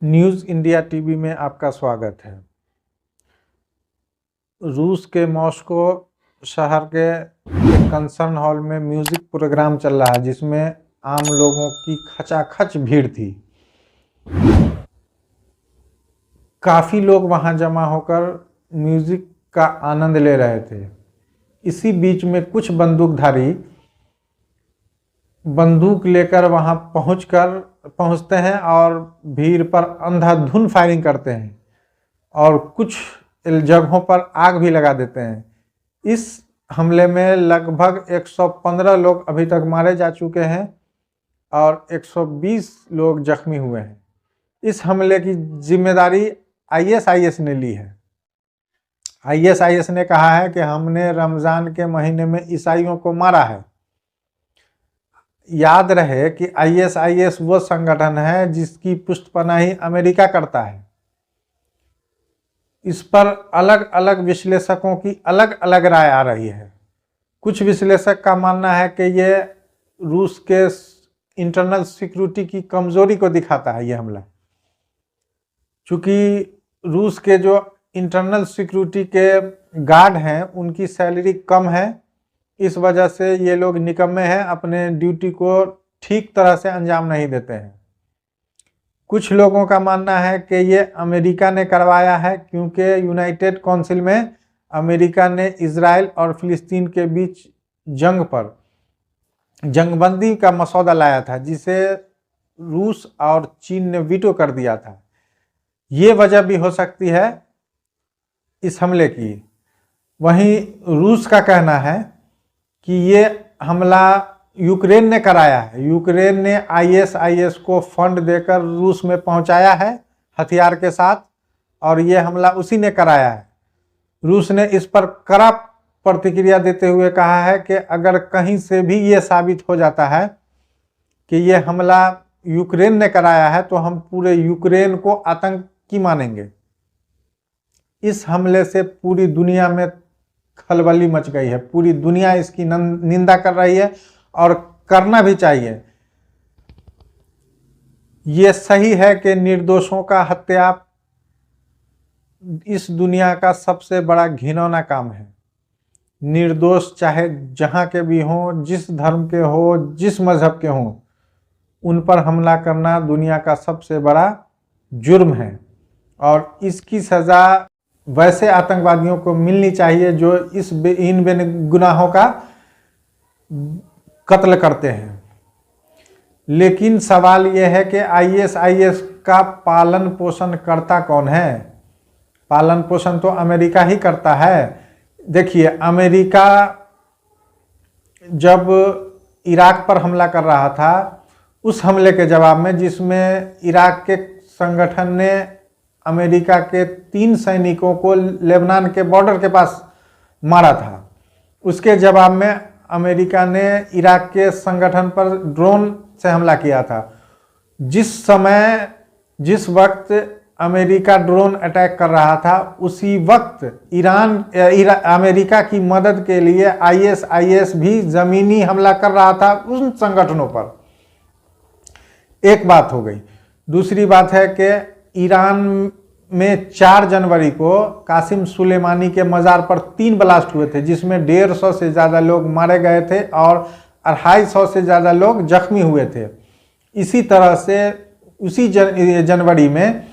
News India TV में आपका स्वागत है। रूस के मॉस्को शहर के कंसर्न हॉल में म्यूज़िक प्रोग्राम चल रहा है, जिसमें आम लोगों की खचाखच भीड़ थी। काफ़ी लोग वहां जमा होकर म्यूज़िक का आनंद ले रहे थे। इसी बीच में कुछ बंदूकधारी बंदूक लेकर वहां पहुंचते हैं और भीड़ पर अंधाधुंध फायरिंग करते हैं और कुछ जगहों पर आग भी लगा देते हैं। इस हमले में लगभग 115 लोग अभी तक मारे जा चुके हैं और 120 लोग जख्मी हुए हैं। इस हमले की जिम्मेदारी आईएसआईएस ने ली है। आईएसआईएस ने कहा है कि हमने रमज़ान के महीने में ईसाइयों को मारा है। याद रहे कि आईएसआईएस वो संगठन है जिसकी पुष्टपनाही अमेरिका करता है। इस पर अलग अलग विश्लेषकों की अलग अलग राय आ रही है। कुछ विश्लेषक का मानना है कि ये रूस के इंटरनल सिक्योरिटी की कमजोरी को दिखाता है ये हमला। चूँकि रूस के जो इंटरनल सिक्योरिटी के गार्ड हैं उनकी सैलरी कम है, इस वजह से ये लोग निकम्मे हैं, अपने ड्यूटी को ठीक तरह से अंजाम नहीं देते हैं। कुछ लोगों का मानना है कि ये अमेरिका ने करवाया है, क्योंकि यूनाइटेड काउंसिल में अमेरिका ने इजराइल और फिलिस्तीन के बीच जंग पर जंगबंदी का मसौदा लाया था, जिसे रूस और चीन ने वीटो कर दिया था। ये वजह भी हो सकती है इस हमले की। वहीं रूस का कहना है कि ये हमला यूक्रेन ने कराया है। यूक्रेन ने आईएसआईएस को फंड देकर रूस में पहुंचाया है हथियार के साथ, और ये हमला उसी ने कराया है। रूस ने इस पर कड़ा प्रतिक्रिया देते हुए कहा है कि अगर कहीं से भी ये साबित हो जाता है कि ये हमला यूक्रेन ने कराया है तो हम पूरे यूक्रेन को आतंकी मानेंगे। इस हमले से पूरी दुनिया में खलबली मच गई है। पूरी दुनिया इसकी निंदा कर रही है और करना भी चाहिए। ये सही है कि निर्दोषों का हत्या इस दुनिया का सबसे बड़ा घिनौना काम है। निर्दोष चाहे जहां के भी हों, जिस धर्म के हो, जिस मजहब के हों, उन पर हमला करना दुनिया का सबसे बड़ा जुर्म है और इसकी सज़ा वैसे आतंकवादियों को मिलनी चाहिए जो इन बेगुनाहों का कत्ल करते हैं। लेकिन सवाल यह है कि आईएसआईएस का पालन पोषण करता कौन है? पालन पोषण तो अमेरिका ही करता है। देखिए, अमेरिका जब इराक पर हमला कर रहा था, उस हमले के जवाब में, जिसमें इराक के संगठन ने अमेरिका के 3 सैनिकों को लेबनान के बॉर्डर के पास मारा था, उसके जवाब में अमेरिका ने इराक के संगठन पर ड्रोन से हमला किया था। जिस वक्त अमेरिका ड्रोन अटैक कर रहा था, उसी वक्त अमेरिका की मदद के लिए आईएसआईएस भी ज़मीनी हमला कर रहा था उन संगठनों पर। एक बात हो गई। दूसरी बात है कि ईरान में 4 जनवरी को कासिम सुलेमानी के मज़ार पर 3 ब्लास्ट हुए थे, जिसमें 150 से ज़्यादा लोग मारे गए थे और 250 से ज़्यादा लोग जख्मी हुए थे। इसी तरह से उसी जनवरी में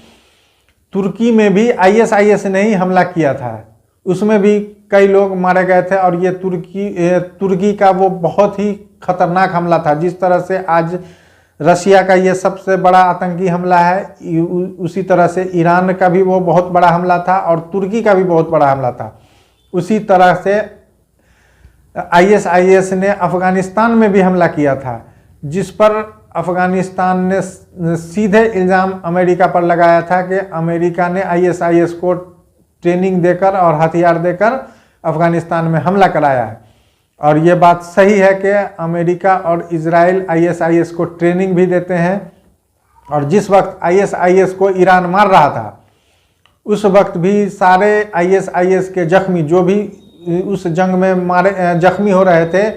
तुर्की में भी आईएसआईएस ने ही हमला किया था, उसमें भी कई लोग मारे गए थे और ये तुर्की का वो बहुत ही खतरनाक हमला था। जिस तरह से आज रशिया का ये सबसे बड़ा आतंकी हमला है, उसी तरह से ईरान का भी वो बहुत बड़ा हमला था और तुर्की का भी बहुत बड़ा हमला था। उसी तरह से आईएसआईएस ने अफ़गानिस्तान में भी हमला किया था, जिस पर अफ़गानिस्तान ने सीधे इल्ज़ाम अमेरिका पर लगाया था कि अमेरिका ने आईएसआईएस को ट्रेनिंग देकर और हथियार देकर अफ़गानिस्तान में हमला कराया है। और ये बात सही है कि अमेरिका और इजराइल आईएसआईएस को ट्रेनिंग भी देते हैं, और जिस वक्त आईएसआईएस को ईरान मार रहा था, उस वक्त भी सारे आईएसआईएस के जख्मी जो भी उस जंग में जख्मी हो रहे थे,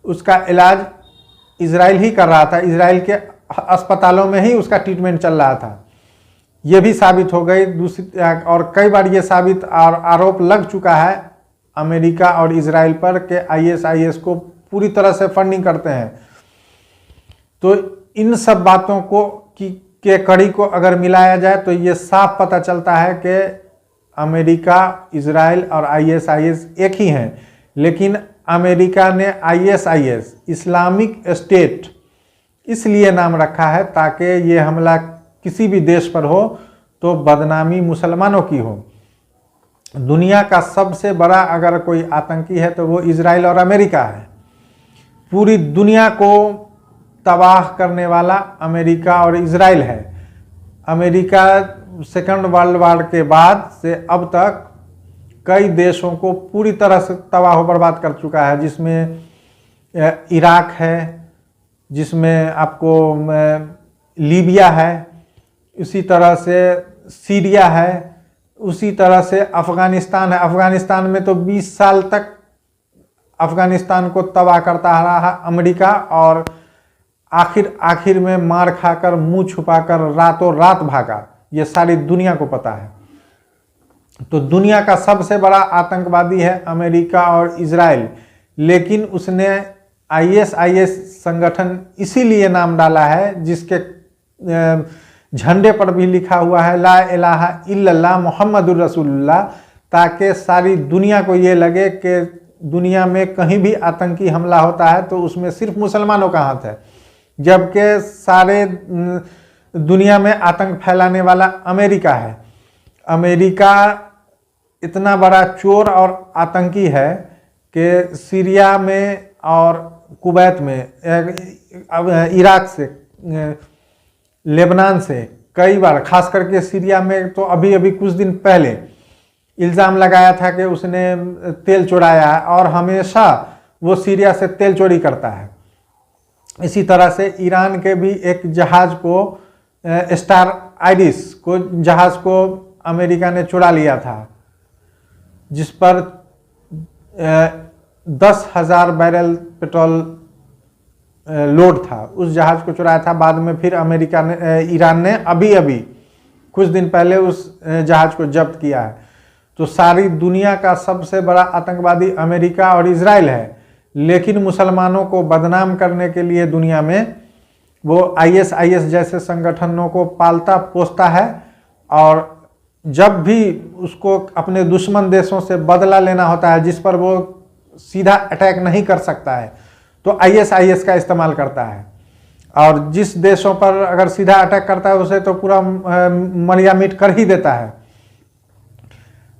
उसका इलाज इजराइल ही कर रहा था, इजराइल के अस्पतालों में ही उसका ट्रीटमेंट चल रहा था। ये भी साबित हो गई। दूसरी और कई बार ये साबित और आरोप लग चुका है अमेरिका और इजराइल पर कि ISIS को पूरी तरह से फंडिंग करते हैं। तो इन सब बातों को के कड़ी को अगर मिलाया जाए तो ये साफ पता चलता है कि अमेरिका, इजराइल और ISIS एक ही हैं। लेकिन अमेरिका ने ISIS, इस्लामिक स्टेट, इसलिए नाम रखा है ताकि ये हमला किसी भी देश पर हो तो बदनामी मुसलमानों की हो। दुनिया का सबसे बड़ा अगर कोई आतंकी है तो वो इजराइल और अमेरिका है। पूरी दुनिया को तबाह करने वाला अमेरिका और इजराइल है। अमेरिका सेकंड वर्ल्ड वॉर के बाद से अब तक कई देशों को पूरी तरह से तबाह बर्बाद कर चुका है, जिसमें इराक है, जिसमें आपको लीबिया है, उसी तरह से सीरिया है, उसी तरह से अफ़गानिस्तान है। अफ़गानिस्तान में तो 20 साल तक अफ़गानिस्तान को तबाह करता रहा अमेरिका, और आखिर में मार खाकर मुंह छुपाकर रातों रात भागा। ये सारी दुनिया को पता है। तो दुनिया का सबसे बड़ा आतंकवादी है अमेरिका और इजराइल, लेकिन उसने ISIS संगठन इसीलिए नाम डाला है जिसके झंडे पर भी लिखा हुआ है ला इलाहा इल्लल्लाह मुहम्मदुर रसूलुल्लाह, ताकि सारी दुनिया को ये लगे कि दुनिया में कहीं भी आतंकी हमला होता है तो उसमें सिर्फ मुसलमानों का हाथ है, जबकि सारे दुनिया में आतंक फैलाने वाला अमेरिका है। अमेरिका इतना बड़ा चोर और आतंकी है कि सीरिया में और कुवैत में, इराक से, लेबनान से कई बार, खास करके सीरिया में तो अभी कुछ दिन पहले इल्ज़ाम लगाया था कि उसने तेल चुराया है, और हमेशा वो सीरिया से तेल चोरी करता है। इसी तरह से ईरान के भी एक जहाज़ को, स्टार आइरिस को जहाज़ को अमेरिका ने चुरा लिया था, जिस पर 10,000 बैरल पेट्रोल लोड था। उस जहाज़ को चुराया था। बाद में फिर अमेरिका ने, ईरान ने अभी कुछ दिन पहले उस जहाज़ को जब्त किया है। तो सारी दुनिया का सबसे बड़ा आतंकवादी अमेरिका और इजराइल है, लेकिन मुसलमानों को बदनाम करने के लिए दुनिया में वो ISIS जैसे संगठनों को पालता पोसता है, और जब भी उसको अपने दुश्मन देशों से बदला लेना होता है जिस पर वो सीधा अटैक नहीं कर सकता है तो ISIS का इस्तेमाल करता है, और जिस देशों पर अगर सीधा अटैक करता है उसे तो पूरा मरिया मिट कर ही देता है।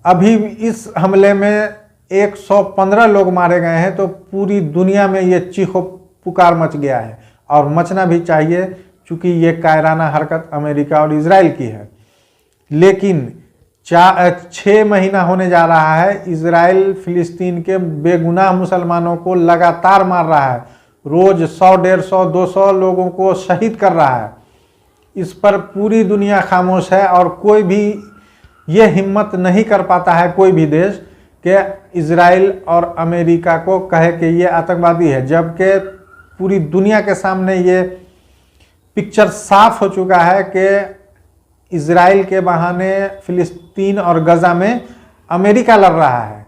अभी इस हमले में 115 लोग मारे गए हैं, तो पूरी दुनिया में ये चीखो पुकार मच गया है, और मचना भी चाहिए क्योंकि ये कायराना हरकत अमेरिका और इजराइल की है। लेकिन 6 महीना होने जा रहा है, इजराइल फिलिस्तीन के बेगुनाह मुसलमानों को लगातार मार रहा है, रोज 100, 150, 200 लोगों को शहीद कर रहा है। इस पर पूरी दुनिया खामोश है, और कोई भी ये हिम्मत नहीं कर पाता है, कोई भी देश, कि इजराइल और अमेरिका को कहे कि ये आतंकवादी है, जबकि पूरी दुनिया के सामने ये पिक्चर साफ हो चुका है कि इजराइल के बहाने फिलिस्तीन और गजा में अमेरिका लड़ रहा है,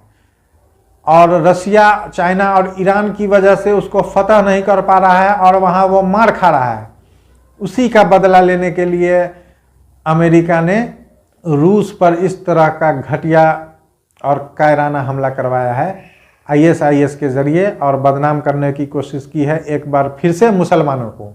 और रसिया, चाइना और ईरान की वजह से उसको फतह नहीं कर पा रहा है, और वहाँ वो मार खा रहा है। उसी का बदला लेने के लिए अमेरिका ने रूस पर इस तरह का घटिया और कायराना हमला करवाया है ISIS के ज़रिए, और बदनाम करने की कोशिश की है एक बार फिर से मुसलमानों को।